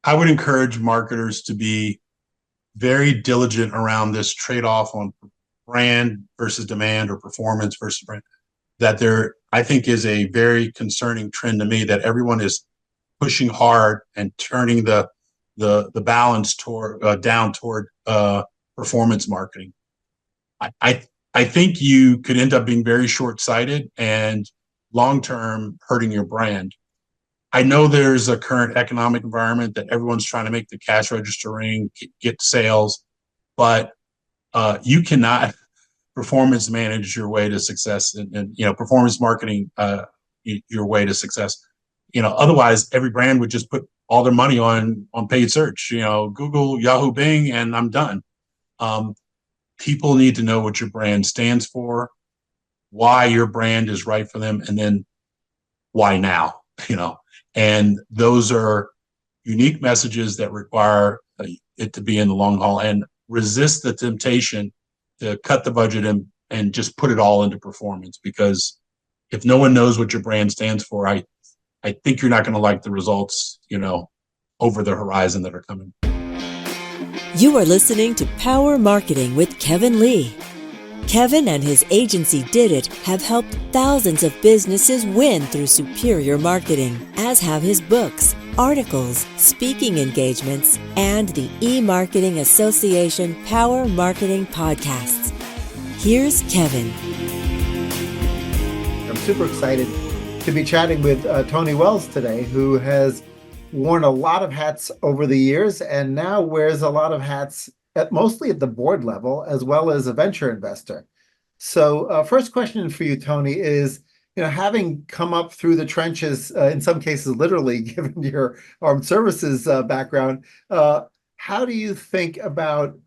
I would encourage marketers to be very diligent around this trade-off on brand versus demand or performance versus brand. That there, I think, is a very concerning trend to me that everyone is pushing hard and turning the balance toward down toward performance marketing. I I think you could end up being very short-sighted and long-term hurting your brand. I know there's a current economic environment that everyone's trying to make the cash register ring, get sales, but you cannot performance manage your way to success, and performance marketing your way to success. Otherwise, every brand would just put all their money on paid search. Google, Yahoo, Bing, and I'm done. Um, People need to know what your brand stands for, why your brand is right for them, and then why now. You know, and those are unique messages that require it to be in the long haul, and resist the temptation to cut the budget and just put it all into performance, because if no one knows what your brand stands for, I think you're not going to like the results, over the horizon that are coming. You are listening to Power Marketing with Kevin Lee. Kevin and his agency Did It have helped thousands of businesses win through superior marketing, as have his books, articles, speaking engagements, and the E-Marketing Association Power Marketing podcasts. Here's Kevin. I'm super excited to be chatting with Tony Wells today, who has worn a lot of hats over the years and now wears a lot of hats mostly at the board level as well as a venture investor. So first question for you, Tony, is, having come up through the trenches, in some cases literally, given your armed services background, how do you think about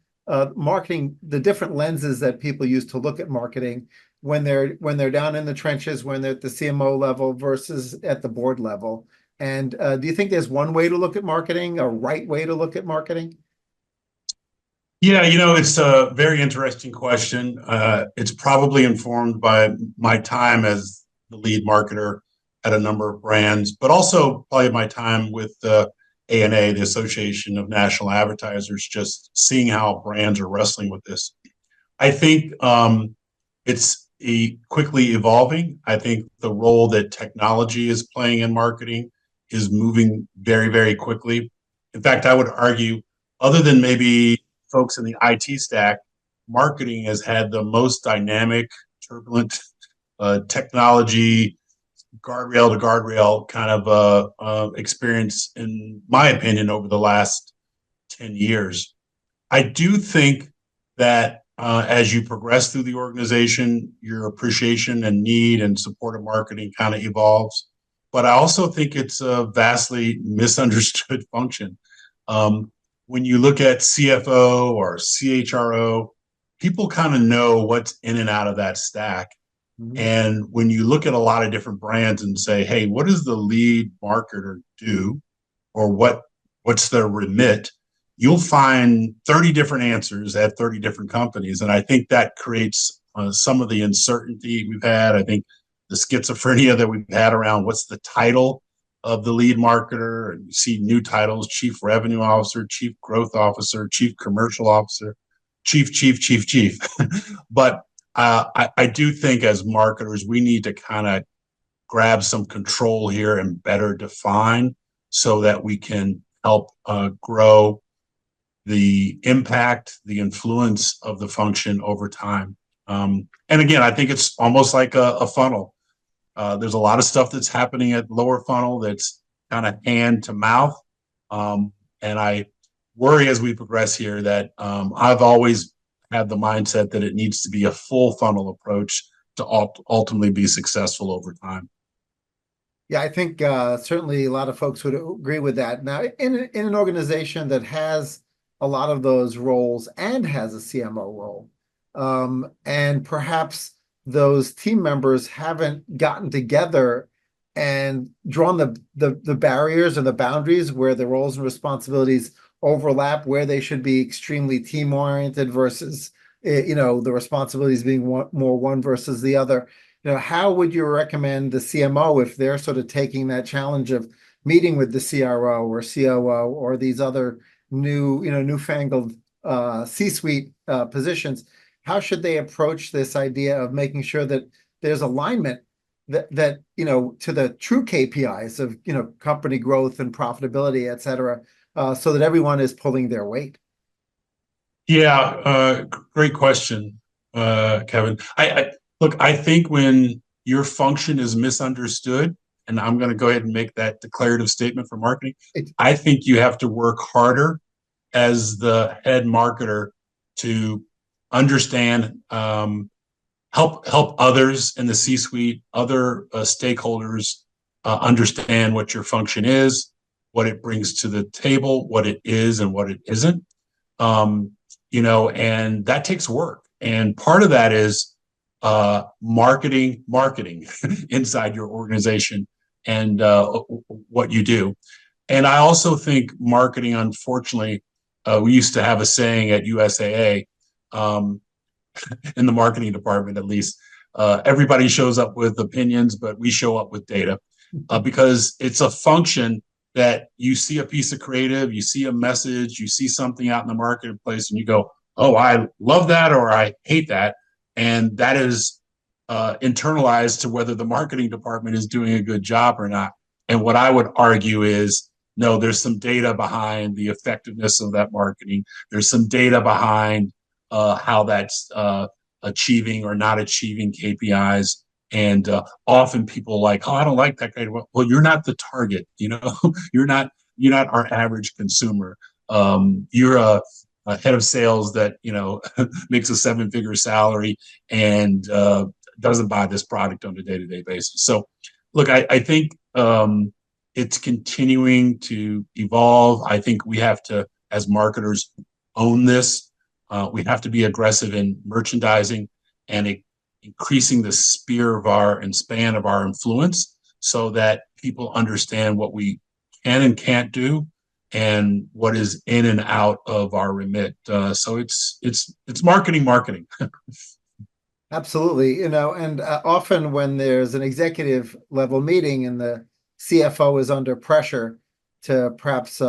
marketing, the different lenses that people use to look at marketing when they're down in the trenches, when they're at the CMO level versus at the board level? And do you think there's one way to look at marketing, a right way to look at marketing? Yeah, it's a very interesting question. It's probably informed by my time as the lead marketer at a number of brands, but also probably my time with the ANA, the Association of National Advertisers, just seeing how brands are wrestling with this. I think it's quickly evolving. I think the role that technology is playing in marketing is moving very, very quickly. In fact, I would argue, other than maybe folks in the IT stack, marketing has had the most dynamic, turbulent technology, guardrail to guardrail kind of experience, in my opinion, over the last 10 years. I do think that as you progress through the organization, your appreciation and need and support of marketing kind of evolves. But I also think it's a vastly misunderstood function. When you look at CFO or CHRO, people kind of know what's in and out of that stack. Mm-hmm. And when you look at a lot of different brands and say, hey, what does the lead marketer do? Or what's their remit? You'll find 30 different answers at 30 different companies. And I think that creates some of the uncertainty we've had. I think the schizophrenia that we've had around what's the title of the lead marketer, and you see new titles: chief revenue officer, chief growth officer, chief commercial officer, chief. But I do think as marketers, we need to kind of grab some control here and better define, so that we can help grow the impact, the influence of the function over time. And again, I think it's almost like a funnel. There's a lot of stuff that's happening at lower funnel that's kind of hand to mouth. And I worry as we progress here that I've always had the mindset that it needs to be a full funnel approach to ultimately be successful over time. Yeah, I think certainly a lot of folks would agree with that. Now, in an organization that has a lot of those roles and has a CMO role, and perhaps those team members haven't gotten together and drawn the barriers or the boundaries where the roles and responsibilities overlap, where they should be extremely team oriented versus the responsibilities being more one versus the other. How would you recommend the CMO, if they're sort of taking that challenge of meeting with the CRO or COO or these other newfangled C-suite positions, how should they approach this idea of making sure that there's alignment that to the true KPIs of company growth and profitability, et cetera, so that everyone is pulling their weight? Yeah, great question, Kevin. I look, I think when your function is misunderstood, and I'm going to go ahead and make that declarative statement for marketing, I think you have to work harder as the head marketer to understand, help others in the C-suite, other stakeholders understand what your function is, what it brings to the table, what it is and what it isn't. And that takes work. And part of that is marketing inside your organization and what you do. And I also think marketing, unfortunately, we used to have a saying at USAA, in the marketing department at least, everybody shows up with opinions, but we show up with data, because it's a function that you see a piece of creative, you see a message, you see something out in the marketplace, and you go, oh, I love that, or I hate that. And that is internalized to whether the marketing department is doing a good job or not. And what I would argue is, no, there's some data behind the effectiveness of that marketing. There's some data behind how that's achieving or not achieving KPIs. And often people are like, oh, I don't like that guy. Well, you're not the target. you're not our average consumer. You're a head of sales that makes a 7-figure salary and doesn't buy this product on a day-to-day basis. So, look, I think it's continuing to evolve. I think we have to, as marketers, own this. We have to be aggressive in merchandising and increasing the span of our influence so that people understand what we can and can't do and what is in and out of our remit. So it's marketing. Absolutely. And often when there's an executive level meeting and the CFO is under pressure to perhaps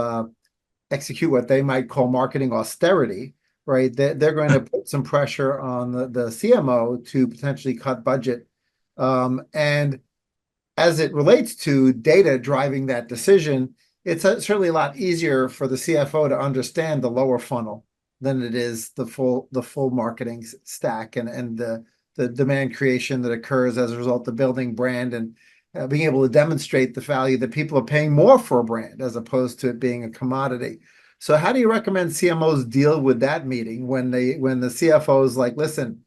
execute what they might call marketing austerity, right? They're going to put some pressure on the CMO to potentially cut budget. And as it relates to data driving that decision, it's certainly a lot easier for the CFO to understand the lower funnel than it is the full marketing stack and the demand creation that occurs as a result of building brand and being able to demonstrate the value that people are paying more for a brand as opposed to it being a commodity. So how do you recommend CMOs deal with that meeting when the CFO is like, listen,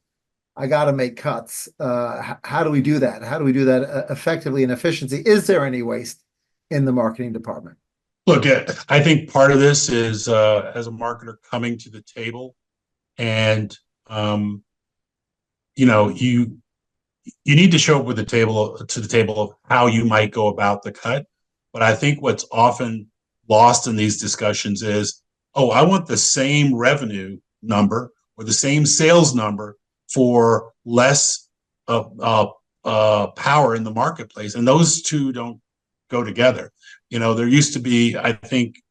I got to make cuts. How do we do that? How do we do that effectively and efficiency? Is there any waste in the marketing department? Look, I think part of this is as a marketer coming to the table, and you need to show up with the table of how you might go about the cut. But I think what's often lost in these discussions is, oh, I want the same revenue number or the same sales number for less power in the marketplace, and those two don't go together. There used to be, I think,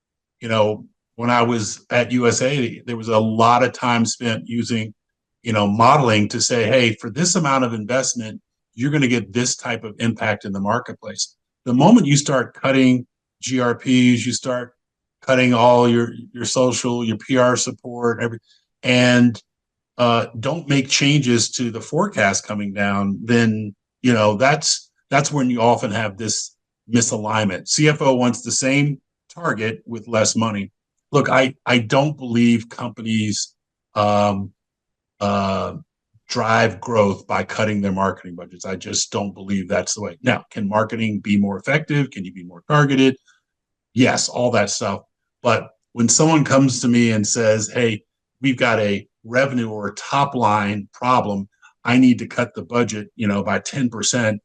when I was at USA, there was a lot of time spent using, modeling to say, hey, for this amount of investment, you're going to get this type of impact in the marketplace. The moment you start cutting GRPs, you start cutting all your social, your PR support, and don't make changes to the forecast coming down, then that's when you often have this misalignment. CFO wants the same target with less money. Look, I don't believe companies drive growth by cutting their marketing budgets. I just don't believe that's the way. Now, can marketing be more effective? Can you be more targeted? Yes, all that stuff. But when someone comes to me and says, hey, we've got a revenue or a top line problem, I need to cut the budget, by 10%,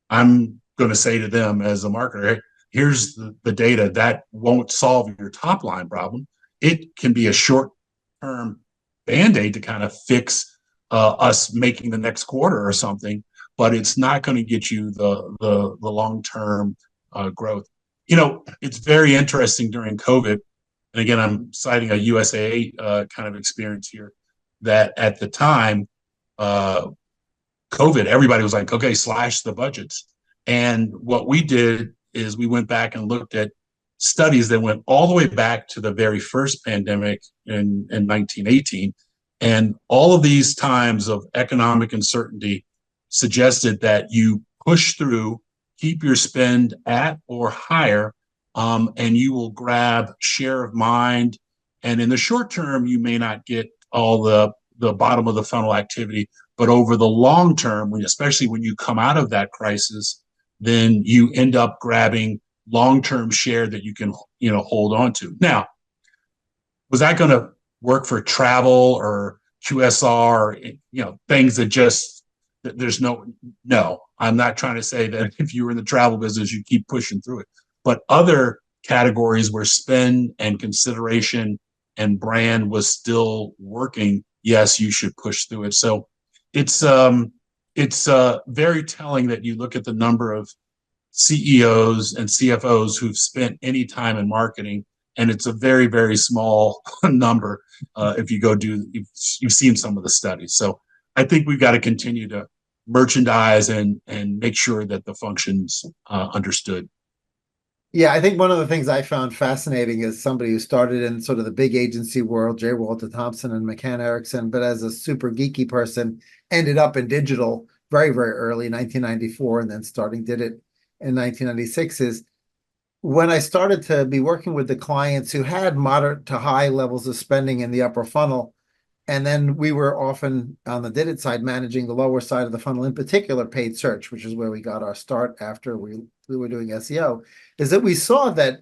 I'm going to say to them as a marketer, hey, here's the data that won't solve your top line problem. It can be a short-term Band-Aid to kind of fix us making the next quarter or something, but it's not going to get you the long-term growth. It's very interesting during COVID. And again, I'm citing a USA kind of experience here that at the time, uh, COVID, everybody was like, okay, slash the budgets. And what we did is we went back and looked at studies that went all the way back to the very first pandemic in 1918. And all of these times of economic uncertainty suggested that you push through, keep your spend at or higher, and you will grab share of mind. And in the short term, you may not get all the bottom of the funnel activity, but over the long term, especially when you come out of that crisis, then you end up grabbing long-term share that you can, hold on to. Now, was that going to work for travel or QSR or, things that just, there's no, I'm not trying to say that if you were in the travel business, you keep pushing through it. But other categories where spend and consideration and brand was still working, yes, you should push through it. So it's very telling that you look at the number of CEOs and CFOs who've spent any time in marketing, and it's a very, very small number. If you go you've seen some of the studies. So I think we've got to continue to merchandise and make sure that the function's understood. Yeah, I think one of the things I found fascinating as somebody who started in sort of the big agency world, J. Walter Thompson and McCann Erickson, but as a super geeky person, ended up in digital very, very early, 1994, and then did it in 1996, is when I started to be working with the clients who had moderate to high levels of spending in the upper funnel. And then we were often on the did it side managing the lower side of the funnel, in particular paid search, which is where we got our start after we were doing SEO, is that we saw that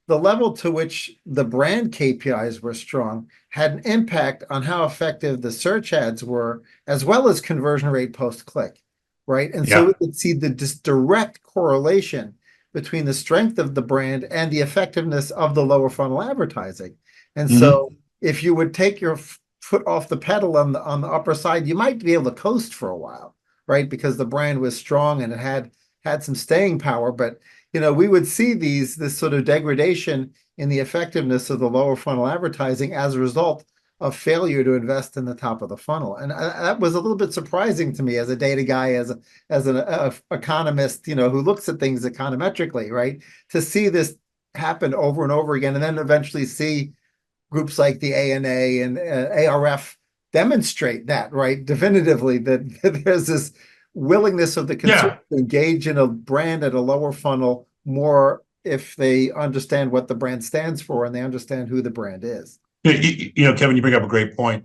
the level to which the brand KPIs were strong had an impact on how effective the search ads were, as well as conversion rate post-click, right? And so Yeah. we could see this direct correlation between the strength of the brand and the effectiveness of the lower funnel advertising. And Mm-hmm. so if you would take your foot off the pedal on the upper side, you might be able to coast for a while, right? Because the brand was strong and it had some staying power. But we would see this sort of degradation in the effectiveness of the lower funnel advertising as a result of failure to invest in the top of the funnel. And that was a little bit surprising to me as a data guy, as an economist, who looks at things econometrically, right? To see this happen over and over again, and then eventually see groups like the ANA and ARF demonstrate that, right? Definitively, that there's this willingness of the consumer Yeah. to engage in a brand at a lower funnel more if they understand what the brand stands for and they understand who the brand is. Kevin, you bring up a great point.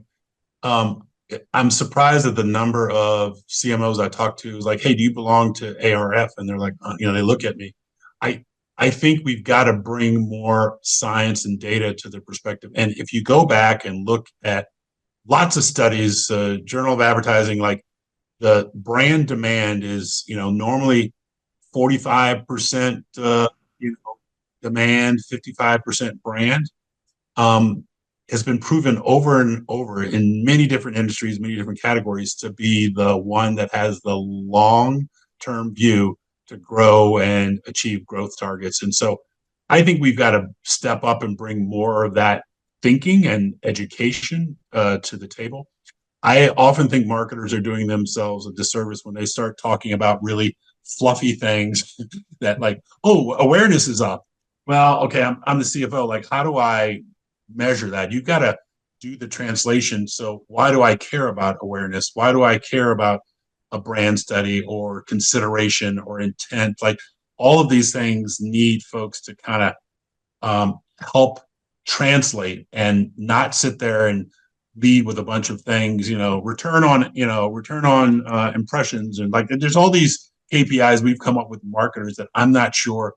Um, I'm surprised at the number of CMOs I talk to is like, hey, do you belong to ARF? And they're like, they look at me. I I think we've got to bring more science and data to the perspective. And if you go back and look at lots of studies, Journal of Advertising, like the brand demand is, normally 45%, demand, 55% brand. Um, has been proven over and over in many different industries, many different categories to be the one that has the long-term view to grow and achieve growth targets. And so I think we've got to step up and bring more of that thinking and education to the table. I often think marketers are doing themselves a disservice when they start talking about really fluffy things that like, oh, awareness is up. Well, okay, I'm the CFO. Like, how do I measure that? You've got to do the translation. So why do I care about awareness? Why do I care about a brand study or consideration or intent? Like all of these things need folks to kind of help translate and not sit there and lead with a bunch of things, return on impressions. And like, there's all these KPIs we've come up with marketers that I'm not sure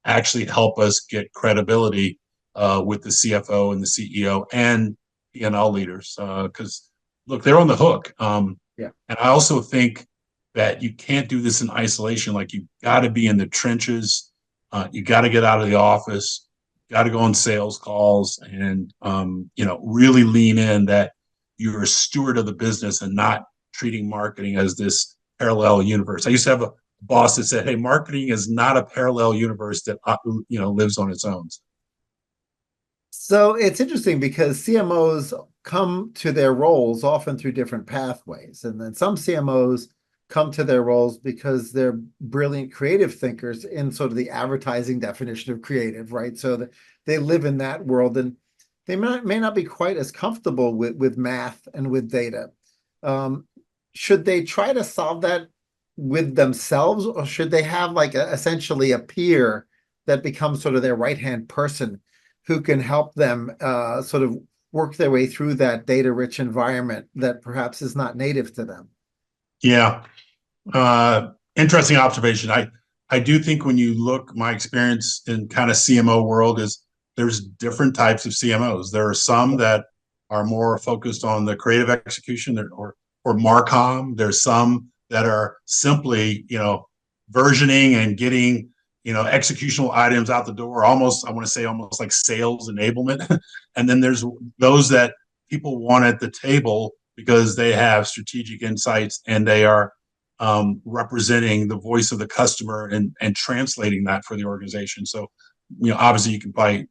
actually help us get credibility with the CFO and the CEO and P&L leaders. Because look, they're on the hook. Yeah. And I also think that you can't do this in isolation. Like you got to be in the trenches. You got to get out of the office, got to go on sales calls and, really lean in that you're a steward of the business and not treating marketing as this parallel universe. I used to have boss that said, "Hey, marketing is not a parallel universe that lives on its own." So it's interesting because CMOs come to their roles often through different pathways. And then some CMOs come to their roles because they're brilliant creative thinkers in sort of the advertising definition of creative, right? So that they live in that world and they may not be quite as comfortable with math and with data. Should they try to solve that with themselves, or should they have like essentially a peer that becomes sort of their right-hand person who can help them sort of work their way through that data-rich environment that perhaps is not native to them? Yeah. Interesting observation. I do think when you look, my experience in kind of CMO world is there's different types of CMOs. There are some that are more focused on the creative execution or Marcom. There's some that are simply, versioning and getting, executional items out the door, almost, I want to say almost like sales enablement. And then there's those that people want at the table because they have strategic insights and they are representing the voice of the customer and translating that for the organization. So, obviously you can probably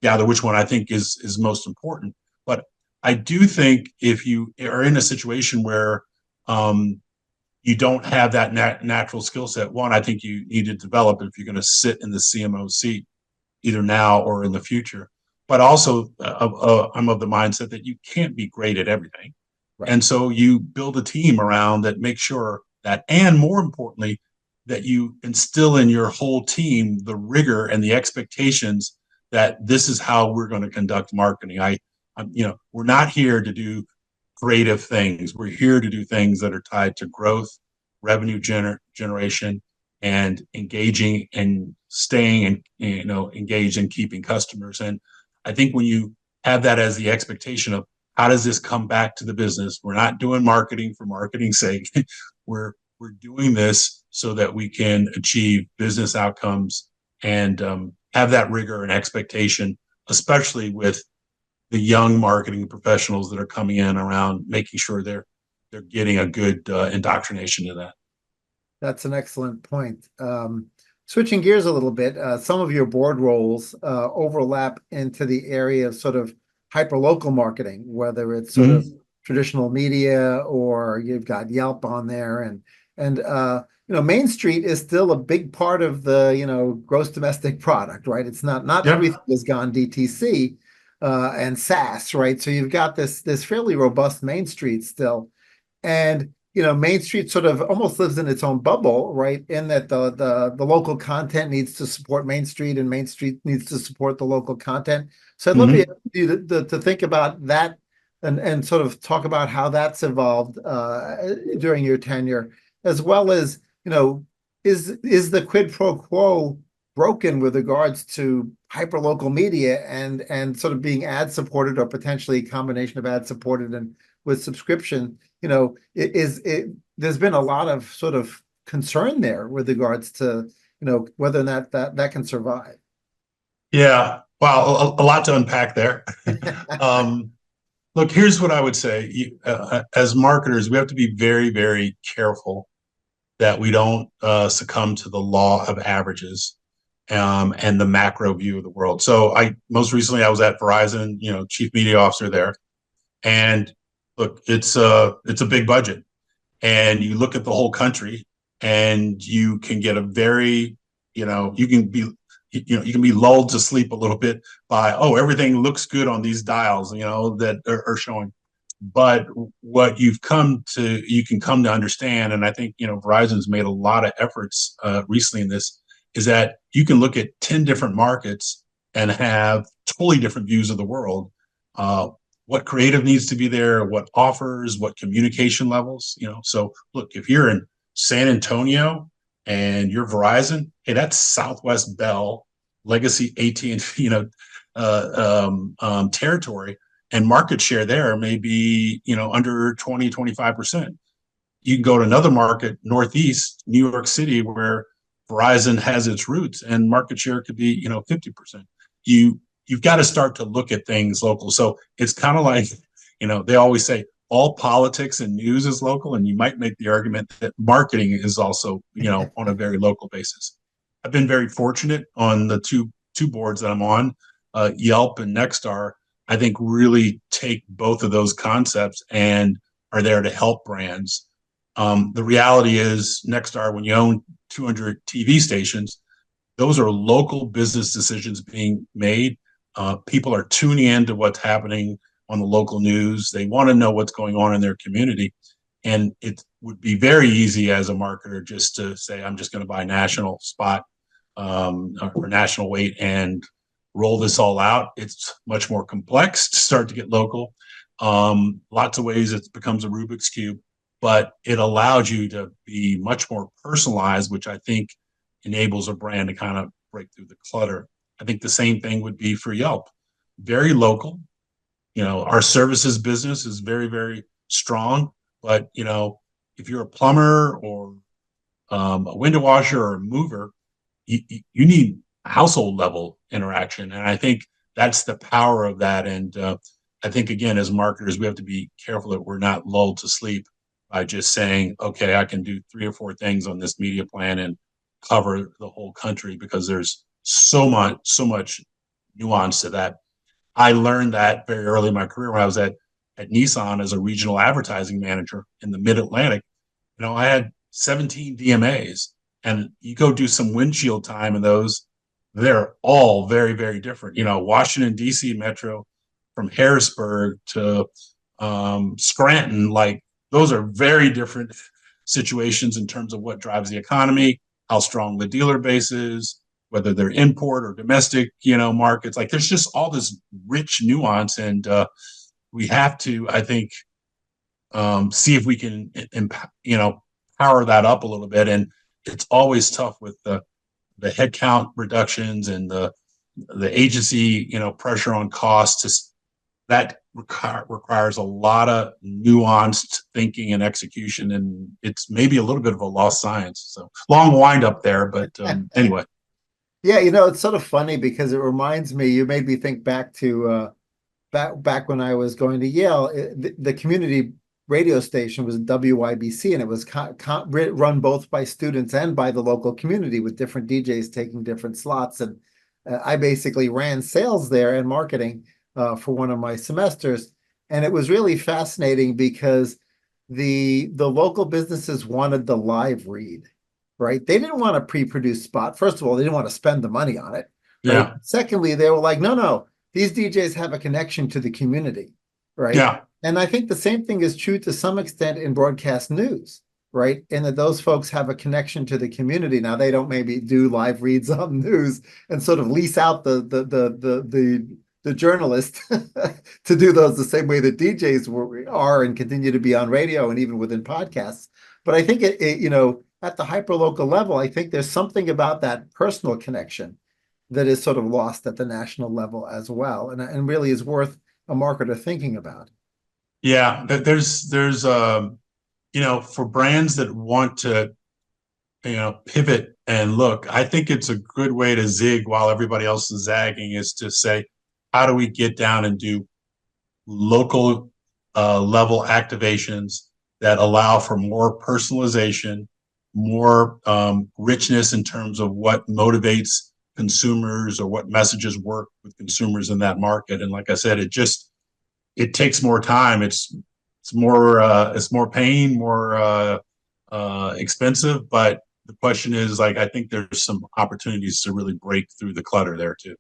gather which one I think is most important. But I do think if you are in a situation where you don't have that natural skill set, one, I think you need to develop it if you're going to sit in the CMO seat, either now or in the future. But also, I'm of the mindset that you can't be great at everything. Right. And so you build a team around that makes sure that, and more importantly, that you instill in your whole team the rigor and the expectations that this is how we're going to conduct marketing. We're not here to do creative things. We're here to do things that are tied to growth, revenue generation, and engaging and staying and engaged and keeping customers. And I think when you have that as the expectation of how does this come back to the business, we're not doing marketing for marketing's sake. we're doing this so that we can achieve business outcomes and have that rigor and expectation, especially with the young marketing professionals that are coming in around making sure they're getting a good indoctrination to that. That's an excellent point. Switching gears a little bit, some of your board roles overlap into the area of sort of hyperlocal marketing, whether it's sort of traditional media or you've got Yelp on there, and Main Street is still a big part of the gross domestic product, right? It's not everything has gone DTC and SaaS, right? So you've got this fairly robust Main Street still, and Main Street sort of almost lives in its own bubble, right? In that the local content needs to support Main Street, and Main Street needs to support the local content. So I'd love you to think about that and sort of talk about how that's evolved during your tenure, as well as is the quid pro quo broken with regards to hyperlocal media and sort of being ad supported or potentially a combination of ad supported and with subscription? There's been a lot of sort of concern there with regards to whether or not that can survive. Yeah, wow, a lot to unpack there. Look, here's what I would say. As marketers, we have to be very, very careful that we don't succumb to the law of averages and the macro view of the world. So most recently I was at Verizon, chief media officer there, and look, it's a big budget, and you look at the whole country, and you can get a very, you can be lulled to sleep a little bit by, everything looks good on these dials, that are showing. But what you can come to understand, and I think Verizon's made a lot of efforts recently in this, is that you can look at 10 different markets and have totally different views of the world. What creative needs to be there, what offers, what communication levels, So look, if you're in San Antonio and you're Verizon, hey, that's Southwest Bell, legacy AT&T, territory, and market share there may be, under 20, 25%. You can go to another market, Northeast, New York City, where Verizon has its roots, and market share could be, 50%. You've got to start to look at things local. So it's kind of like, they always say, all politics and news is local, and you might make the argument that marketing is also, on a very local basis. I've been very fortunate on the two boards that I'm on, Yelp and Nexstar. I think really take both of those concepts and are there to help brands. The reality is, Nexstar, when you own 200 TV stations, those are local business decisions being made. People are tuning in to what's happening on the local news. They want to know what's going on in their community. And it would be very easy as a marketer just to say, I'm just going to buy national spot or national weight and roll this all out. It's much more complex to start to get local. Lots of ways it becomes a Rubik's Cube, but it allows you to be much more personalized, which I think enables a brand to kind of break through the clutter. I think the same thing would be for Yelp. Very local. Our services business is very, very strong, but if you're a plumber or a window washer or a mover, you need household level interaction. And I think that's the power of that. And I think, again, as marketers, we have to be careful that we're not lulled to sleep by just saying, okay, I can do 3 or 4 things on this media plan and cover the whole country, because there's so much nuance to that. I learned that very early in my career when I was at Nissan as a regional advertising manager in the Mid-Atlantic. I had 17 DMAs, and you go do some windshield time in those, they're all very, very different. Washington, D.C. Metro, from Harrisburg to Scranton, like those are very different situations in terms of what drives the economy, how strong the dealer base is, whether they're import or domestic, markets. Like there's just all this rich nuance, and we have to, I think, see if we can, power that up a little bit. And it's always tough with the headcount reductions and the agency, pressure on costs. That requires a lot of nuanced thinking and execution, and it's maybe a little bit of a lost science. So long wind up there, but anyway. Yeah, it's sort of funny because it reminds me, you made me think back to back when I was going to Yale. The community radio station was WYBC, and it was run both by students and by the local community, with different DJs taking different slots. And I basically ran sales there and marketing for one of my semesters. And it was really fascinating because the local businesses wanted the live read, right? They didn't want a pre-produced spot. First of all, they didn't want to spend the money on it. Right? Yeah. Secondly, they were like, no, these DJs have a connection to the community, right? Yeah. And I think the same thing is true to some extent in broadcast news, right? And that those folks have a connection to the community. Now, they don't maybe do live reads on news and sort of lease out the journalist to do those the same way that DJs are and continue to be on radio and even within podcasts. But I think at the hyperlocal level, I think there's something about that personal connection that is sort of lost at the national level as well, and really is worth a marketer thinking about. Yeah, there's for brands that want to, pivot and look, I think it's a good way to zig while everybody else is zagging, is to say, how do we get down and do local level activations that allow for more personalization, more richness in terms of what motivates consumers or what messages work with consumers in that market. And like I said, it takes more time. It's more pain, more expensive. But the question is, I think there's some opportunities to really break through the clutter there too.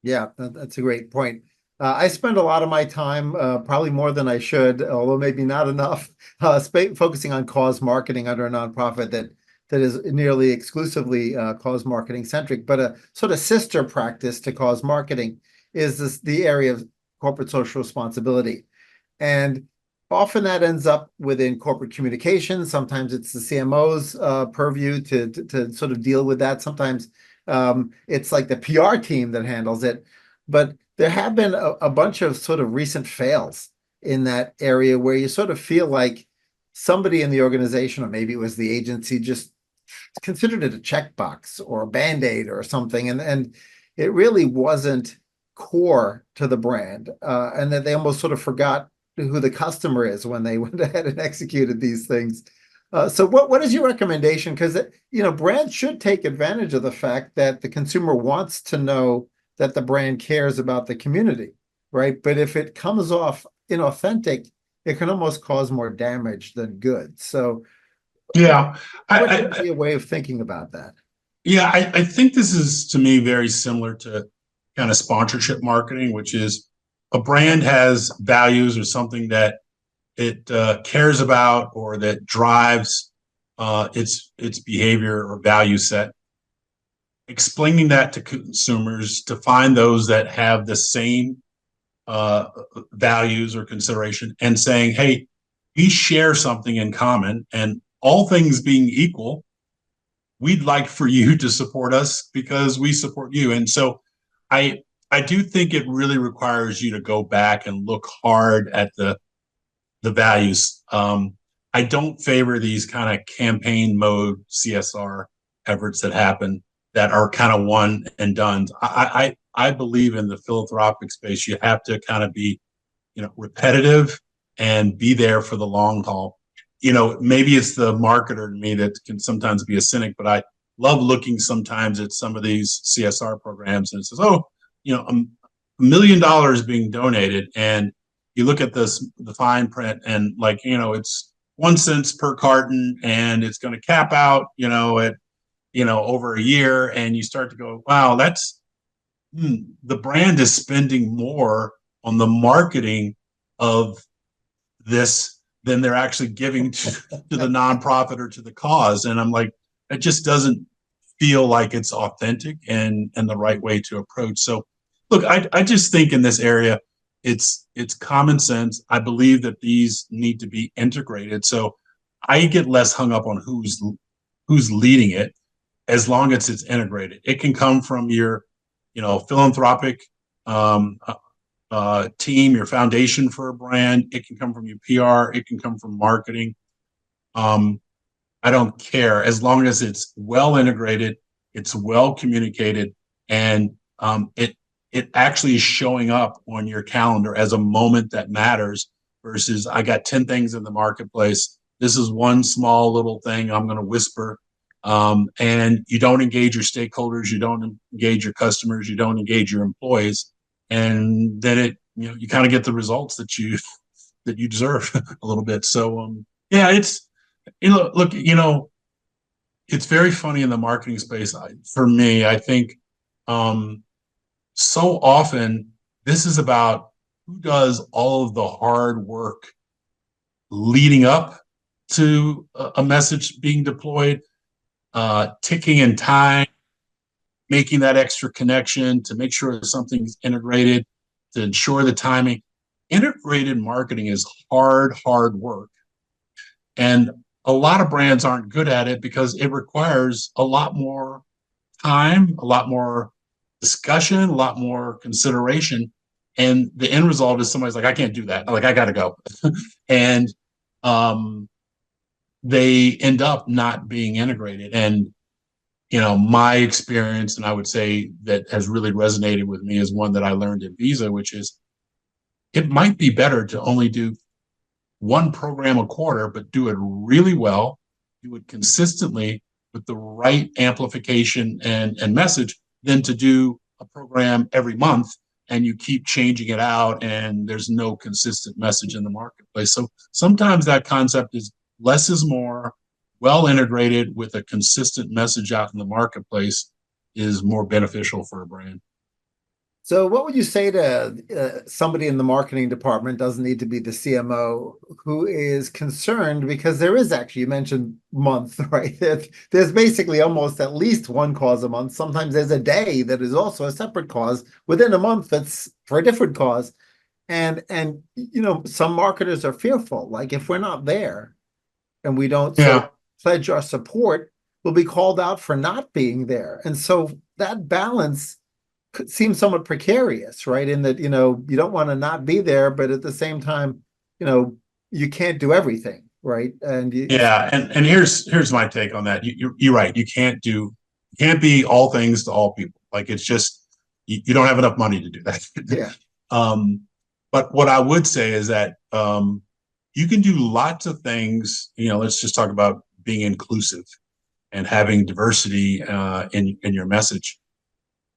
Yeah, that's a great point. I spend a lot of my time, probably more than I should, although maybe not enough, focusing on cause marketing under a nonprofit that is nearly exclusively cause marketing centric. But a sort of sister practice to cause marketing is the area of corporate social responsibility. And often that ends up within corporate communications. Sometimes it's the CMO's purview to sort of deal with that. Sometimes it's like the PR team that handles it. But there have been a bunch of sort of recent fails in that area where you sort of feel like somebody in the organization, or maybe it was the agency, just considered it a checkbox or a Band-Aid or something. And it really wasn't core to the brand, and that they almost sort of forgot who the customer is when they went ahead and executed these things. So what is your recommendation? Because brands should take advantage of the fact that the consumer wants to know that the brand cares about the community, right? But if it comes off inauthentic, it can almost cause more damage than good. So Yeah, what would be a way of thinking about that? yeah, I think this is to me very similar to kind of sponsorship marketing, which is a brand has values or something that it cares about or that drives its behavior or value set. Explaining that to consumers to find those that have the same uh, values or consideration, and saying, "Hey, we share something in common, and all things being equal, we'd like for you to support us because we support you." And so, I do think it really requires you to go back and look hard at the values. I don't favor these kind of campaign mode CSR efforts that happen that are kind of one and done. I believe in the philanthropic space. You have to kind of be, repetitive and be there for the long haul. Maybe it's the marketer in me that can sometimes be a cynic, but I love looking sometimes at some of these CSR programs and it says, oh, $1 million being donated, and you look at the fine print and it's 1 cent per carton and it's going to cap out, at, over a year. And you start to go, wow, that's the brand is spending more on the marketing of this than they're actually giving to the nonprofit or to the cause. And I'm like, it just doesn't feel like it's authentic and the right way to approach. So look, I just think in this area, it's common sense. I believe that these need to be integrated. So I get less hung up on who's leading it, as long as it's integrated. It can come from your, philanthropic team, your foundation for a brand. It can come from your PR. It can come from marketing. I don't care, as long as it's well integrated, it's well communicated, and it actually is showing up on your calendar as a moment that matters, versus I got 10 things in the marketplace. This is one small little thing I'm going to whisper. And you don't engage your stakeholders, you don't engage your customers, you don't engage your employees, and then you kind of get the results that you deserve a little bit. So yeah, it's look, it's very funny in the marketing space. For me, I think so often this is about who does all of the hard work leading up to a message being deployed, ticking in time, making that extra connection to make sure that something's integrated, to ensure the timing. Integrated marketing is hard work. And a lot of brands aren't good at it because it requires a lot more time, a lot more discussion, a lot more consideration. And the end result is somebody's like, I can't do that. Like, I got to go. And they end up not being integrated. And, my experience, and I would say that has really resonated with me, is one that I learned at Visa, which is it might be better to only do one program a quarter, but do it really well, do it consistently with the right amplification and message, than to do a program every month and you keep changing it out and there's no consistent message in the marketplace. So sometimes that concept is less is more, well integrated with a consistent message out in the marketplace is more beneficial for a brand. So what would you say to somebody in the marketing department, doesn't need to be the CMO, who is concerned because there is actually, you mentioned month, right? There's basically almost at least one cause a month. Sometimes there's a day that is also a separate cause within a month that's for a different cause. And some marketers are fearful, like if we're not there and we don't pledge our support, we'll be called out for not being there. And so that balance could seem somewhat precarious, right? In that, you don't want to not be there, but at the same time, you can't do everything, right? And and here's my take on that. You're right. You can't be all things to all people. Like, it's just you don't have enough money to do that. Yeah. But what I would say is that you can do lots of things. Let's just talk about being inclusive and having diversity in your message.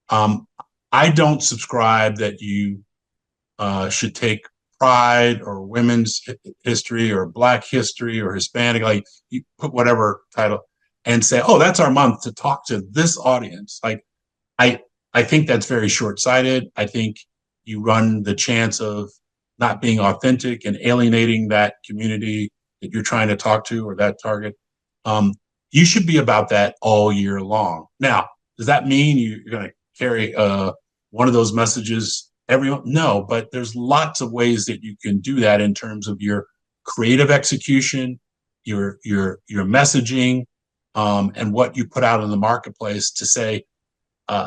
I don't subscribe that you should take pride or women's history or Black history or Hispanic, like you put whatever title and say, oh, that's our month to talk to this audience. Like I I think that's very short-sighted. I think you run the chance of not being authentic and alienating that community that you're trying to talk to or that target. Um, you should be about that all year long. Now, does that mean you're going to carry one of those messages every month? No, but there's lots of ways that you can do that in terms of your creative execution, your messaging, and what you put out in the marketplace to say,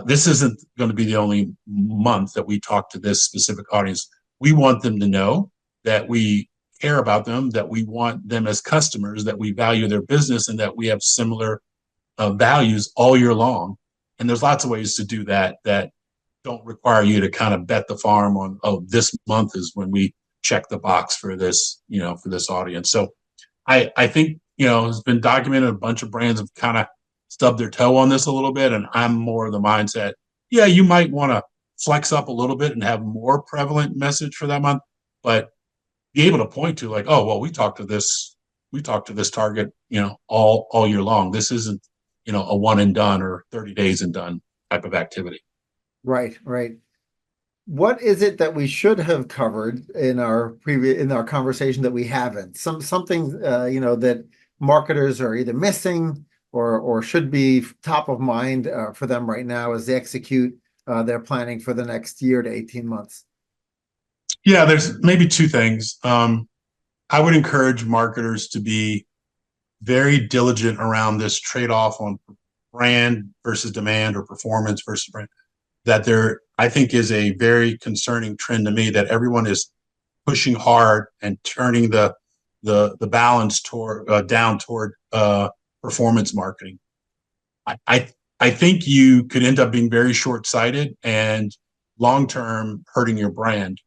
this isn't going to be the only month that we talk to this specific audience. We want them to know that we care about them, that we want them as customers, that we value their business, and that we have similar values all year long. And there's lots of ways to do that that don't require you to kind of bet the farm on, oh, this month is when we check the box for this, for this audience. So I think, it's been documented, a bunch of brands have kind of stubbed their toe on this a little bit. And I'm more of the mindset, yeah, you might want to flex up a little bit and have more prevalent message for that month, but be able to point to like, oh, well, we talked to this target, all year long. This isn't, a one and done or 30 days and done type of activity. Right, right. What is it that we should have covered in our conversation that we haven't? Something that marketers are either missing or should be top of mind for them right now as they execute their planning for the next year to 18 months. Yeah, there's maybe two things. I would encourage marketers to be very diligent around this trade-off on brand versus demand or performance versus brand. That there, I think, is a very concerning trend to me that everyone is pushing hard and turning the balance toward down toward performance marketing. I think you could end up being very short-sighted and long-term hurting your brand.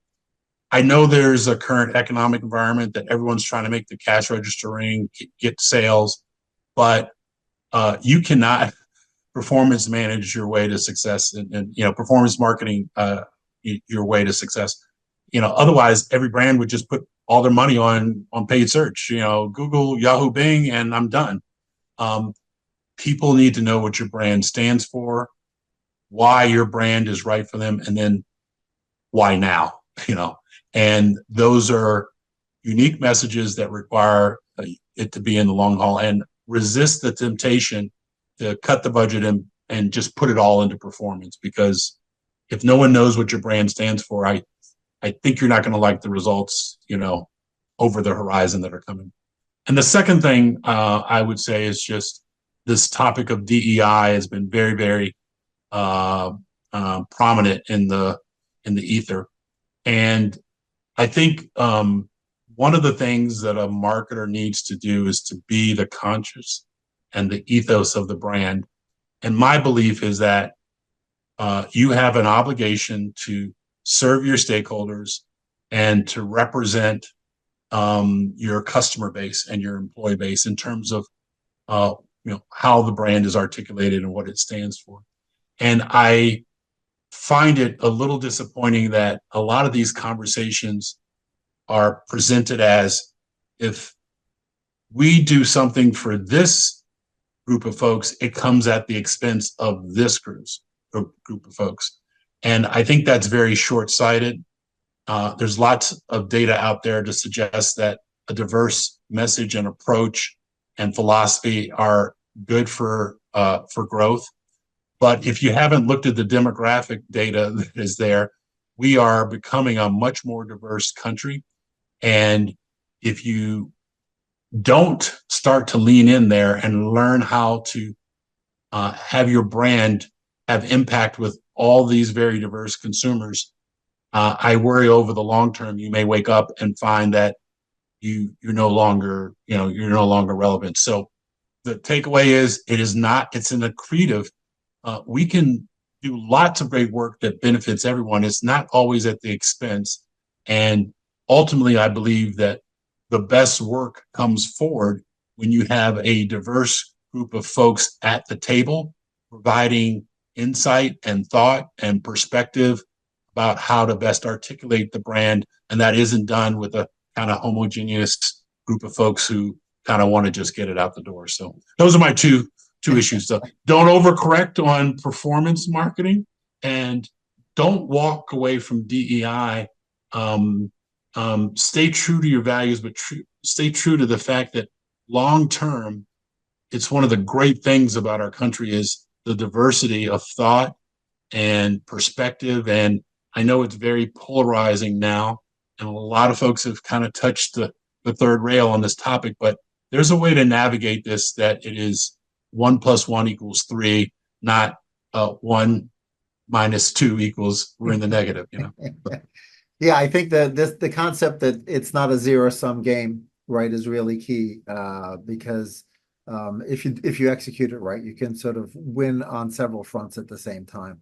I know there's a current economic environment that everyone's trying to make the cash register ring, get sales, but you cannot performance manage your way to success and performance marketing your way to success. Otherwise every brand would just put all their money on paid search, Google, Yahoo, Bing, and I'm done. People need to know what your brand stands for, why your brand is right for them, and then why now, and those are unique messages that require it to be in the long haul, and resist the temptation to cut the budget and just put it all into performance. Because if no one knows what your brand stands for, I think you're not going to like the results, over the horizon that are coming. And the second thing I would say is just this topic of DEI has been very, very prominent in the ether. And I think one of the things that a marketer needs to do is to be the conscious and the ethos of the brand. And my belief is that you have an obligation to serve your stakeholders and to represent your customer base and your employee base in terms of how the brand is articulated and what it stands for. And I find it a little disappointing that a lot of these conversations are presented as if we do something for this group of folks, it comes at the expense of this group of folks. And I think that's very short-sighted. There's lots of data out there to suggest that a diverse message and approach and philosophy are good for growth. But if you haven't looked at the demographic data that is there, we are becoming a much more diverse country. And if you don't start to lean in there and learn how to have your brand have impact with all these very diverse consumers, I worry over the long term you may wake up and find that you're no longer relevant. So the takeaway is it's an accretive. We can do lots of great work that benefits everyone. It's not always at the expense And ultimately, I believe that the best work comes forward when you have a diverse group of folks at the table providing insight and thought and perspective about how to best articulate the brand. And that isn't done with a kind of homogeneous group of folks who kind of want to just get it out the door. So those are my two issues. So don't overcorrect on performance marketing, and don't walk away from DEI. Stay true to your values, but stay true to the fact that long term, it's one of the great things about our country is the diversity of thought and perspective. And I know it's very polarizing now, and a lot of folks have kind of touched the third rail on this topic, but there's a way to navigate this that it is 1 + 1 = 3, not 1 - 2 = we're in the negative, Yeah, I think that the concept that it's not a zero-sum game, right, is really key, because if you execute it right, you can sort of win on several fronts at the same time.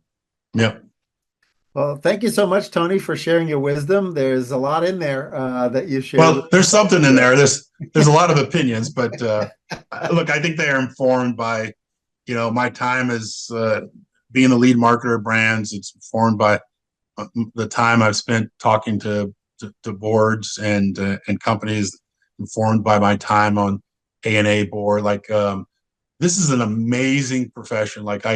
Yeah. Well, thank you so much, Tony, for sharing your wisdom. There's a lot in there that you shared. Well, there's something in there. There's a lot of opinions, but look, I think they are informed by, my time as being the lead marketer of brands. It's informed by the time I've spent talking to boards and companies, informed by my time on A&A board. Like, this is an amazing profession. Like,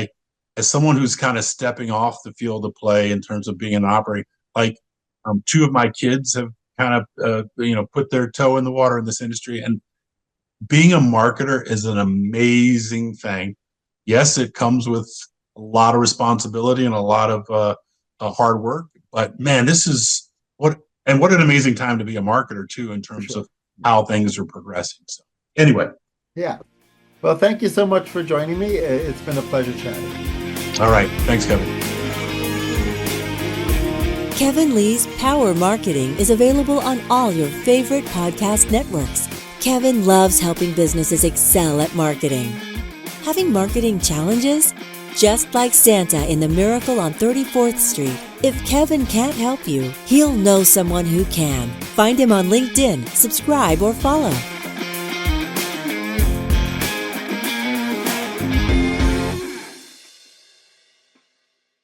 as someone who's kind of stepping off the field of play in terms of being an operator, like, 2 of my kids have kind of, put their toe in the water in this industry. And being a marketer is an amazing thing. Yes, it comes with a lot of responsibility and a lot of hard work, but man, this is what an amazing time to be a marketer too, in terms of how things are progressing. So anyway. Yeah. Well, thank you so much for joining me. It's been a pleasure chatting. All right. Thanks, Kevin. Kevin Lee's Power Marketing is available on all your favorite podcast networks. Kevin loves helping businesses excel at marketing. Having marketing challenges? Just like Santa in The Miracle on 34th Street, if Kevin can't help you, he'll know someone who can. Find him on LinkedIn, subscribe, or follow.